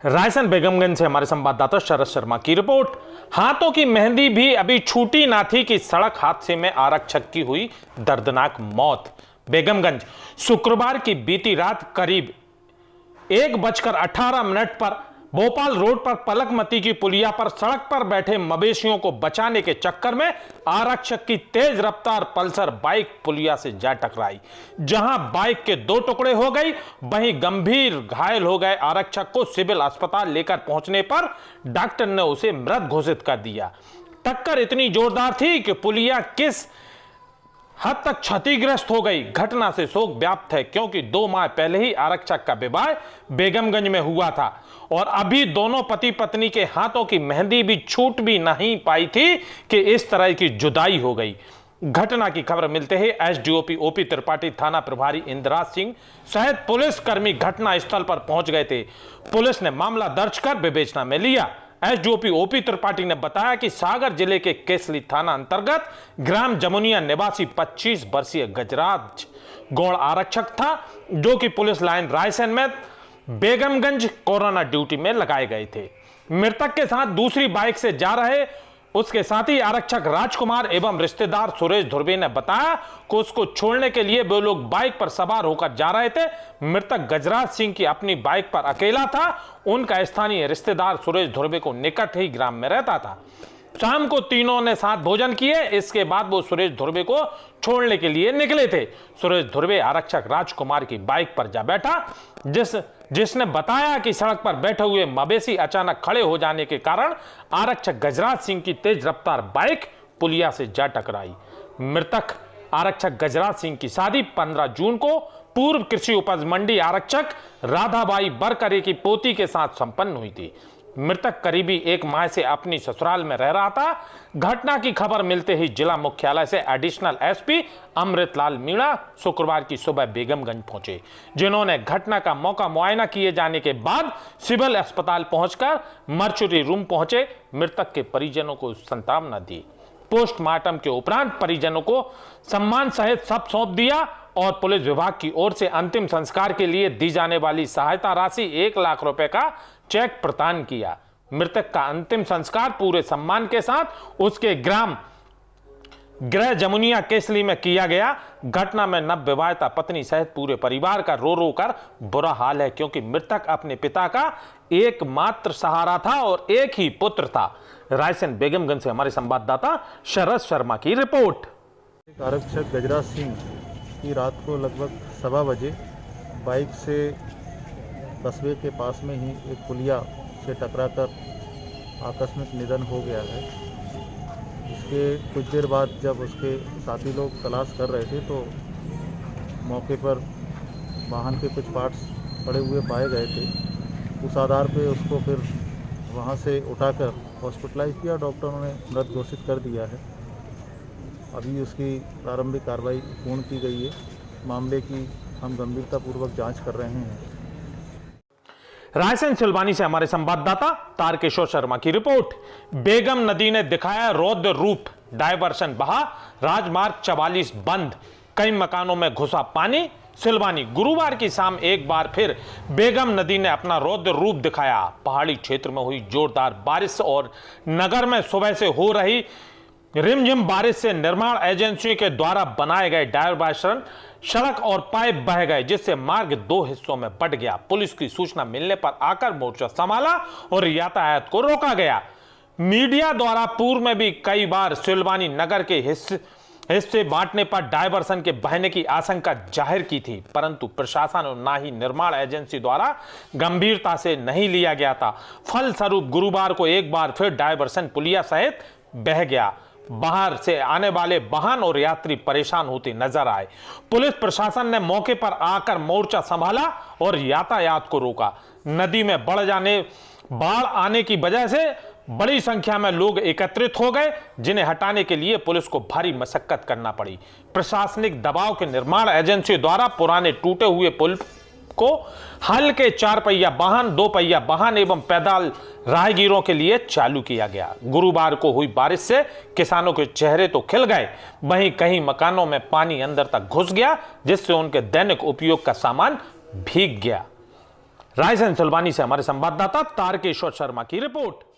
रायसेन बेगमगंज से हमारे संवाददाता शरद शर्मा की रिपोर्ट। हाथों की मेहंदी भी अभी छूटी ना थी कि सड़क हादसे में आरक्षक की हुई दर्दनाक मौत। बेगमगंज शुक्रवार की बीती रात करीब 1:18 पर भोपाल रोड पर पलकमती की पुलिया पर सड़क पर बैठे मवेशियों को बचाने के चक्कर में आरक्षक की तेज रफ्तार पल्सर बाइक पुलिया से जा टकराई, जहां बाइक के 2 टुकड़े हो गई। वहीं गंभीर घायल हो गए आरक्षक को सिविल अस्पताल लेकर पहुंचने पर डॉक्टर ने उसे मृत घोषित कर दिया। टक्कर इतनी जोरदार थी कि पुलिया किस हद तक क्षतिग्रस्त हो गई। घटना से शोक व्याप्त है, क्योंकि 2 माह पहले ही आरक्षक का विवाह बेगमगंज में हुआ था और अभी दोनों पति पत्नी के हाथों की मेहंदी भी छूट भी नहीं पाई थी कि इस तरह की जुदाई हो गई। घटना की खबर मिलते ही एसडीओपी ओपी त्रिपाठी, थाना प्रभारी इंदिराज सिंह सहित पुलिसकर्मी घटना स्थल पर पहुंच गए थे। पुलिस ने मामला दर्ज कर विवेचना में लिया। एसडीओपी ओपी त्रिपाठी ने बताया कि सागर जिले के केसली थाना अंतर्गत ग्राम जमुनिया निवासी 25 वर्षीय गजराज गौड़ आरक्षक था, जो कि पुलिस लाइन रायसेन में बेगमगंज कोरोना ड्यूटी में लगाए गए थे। मृतक के साथ दूसरी बाइक से जा रहे उसके साथी आरक्षक राजकुमार एवं रिश्तेदार सुरेश धुर्वे ने बताया कि उसको छोड़ने के लिए वे लोग बाइक पर सवार होकर जा रहे थे। मृतक गजराज सिंह की अपनी बाइक पर अकेला था। उनका स्थानीय रिश्तेदार सुरेश धुर्वे को निकट ही ग्राम में रहता था। शाम को तीनों ने साथ भोजन किए। इसके बाद वो सुरेश धुर्वे को छोड़ने के लिए निकले थे। सुरेश धुर्वे आरक्षक राजकुमार की बाइक पर जा बैठा, जिसने बताया कि सड़क पर बैठे हुए मवेशी अचानक खड़े हो जाने के कारण आरक्षक गजराज सिंह की तेज रफ्तार बाइक पुलिया से जा टकराई। मृतक आरक्षक गजराज सिंह की शादी 15 जून को पूर्व कृषि उपज मंडी आरक्षक राधाबाई बरकरे की पोती के साथ संपन्न हुई थी। मृतक करीबी 1 माह से अपनी ससुराल में रह रहा था। घटना की खबर मिलते ही जिला मुख्यालय से एडिशनल एसपी अमृतलाल मीणा शुक्रवार की सुबह बेगमगंज पहुंचे, जिन्होंने घटना का मौका मुआयना किए जाने के बाद सिविल अस्पताल पहुंचकर मर्चुरी रूम पहुंचे। मृतक के परिजनों को सांत्वना दी। पोस्टमार्टम के उपरांत परिजनों को सम्मान सहित सब सौंप दिया और पुलिस विभाग की ओर से अंतिम संस्कार के लिए दी जाने वाली सहायता राशि 1 लाख रुपए का चेक प्रदान किया। मृतक का अंतिम संस्कार पूरे सम्मान के साथ उसके ग्राम गृह जमुनिया केसली में किया गया। घटना में नवविवाहिता पत्नी सहित पूरे परिवार का रो रो कर बुरा हाल है, क्योंकि मृतक अपने पिता का एकमात्र सहारा था और एक ही पुत्र था। रायसेन बेगमगंज से हमारे संवाददाता शरद शर्मा की रिपोर्ट। आरक्षक गजराज सिंह की रात को लगभग 1:15 बजे बाइक से कस्बे के पास में ही एक पुलिया से टकराकर आकस्मिक निधन हो गया है। इसके कुछ देर बाद जब उसके साथी लोग तलाश कर रहे थे तो मौके पर वाहन के कुछ पार्ट्स पड़े हुए पाए गए थे। उस आधार पे उसको फिर वहां से उठाकर हॉस्पिटलाइज किया। डॉक्टरों ने मृत घोषित कर दिया है। अभी उसकी प्रारंभिक कार्रवाई पूर्ण की गई है। मामले की हम गंभीरतापूर्वक जांच कर रहे हैं। रायसेन सिलवानी से हमारे संवाददाता तारकेश्वर शर्मा की रिपोर्ट। बेगम नदी ने दिखाया रौद्र रूप, डायवर्सन बहा, राजमार्ग 44 बंद, कई मकानों में घुसा पानी। सिलवानी गुरुवार की शाम एक बार फिर बेगम नदी ने अपना रौद्र रूप दिखाया। पहाड़ी क्षेत्र में हुई जोरदार बारिश और नगर में सुबह से हो रही रिमझिम बारिश से निर्माण एजेंसी के द्वारा बनाए गए डायवर्सन सड़क और पाइप बह गए, जिससे मार्ग 2 हिस्सों में बंट गया। पुलिस की सूचना मिलने पर आकर मोर्चा संभाला और यातायात को रोका गया। मीडिया द्वारा पूर्व में भी कई बार सिलवानी नगर के हिस्से बांटने पर डायवर्सन के बहने की आशंका जाहिर की थी, परंतु प्रशासन और ना ही निर्माण एजेंसी द्वारा गंभीरता से नहीं लिया गया था। फलस्वरूप गुरुवार को एक बार फिर डायवर्सन पुलिया सहित बह गया। बाहर से आने वाले वाहन और यात्री परेशान होते नजर आए। पुलिस प्रशासन ने मौके पर आकर मोर्चा संभाला और यातायात को रोका। नदी में बाढ़ आने की वजह से बड़ी संख्या में लोग एकत्रित हो गए, जिन्हें हटाने के लिए पुलिस को भारी मशक्कत करना पड़ी। प्रशासनिक दबाव के निर्माण एजेंसी द्वारा पुराने टूटे हुए पुल को हल्के 4 पहिया वाहन, 2 पहिया वाहन एवं पैदल राहगीरों के लिए चालू किया गया। गुरुवार को हुई बारिश से किसानों के चेहरे तो खिल गए, वहीं कई मकानों में पानी अंदर तक घुस गया, जिससे उनके दैनिक उपयोग का सामान भीग गया। रायसेन सुलवानी से हमारे संवाददाता तारकेश्वर शर्मा की रिपोर्ट।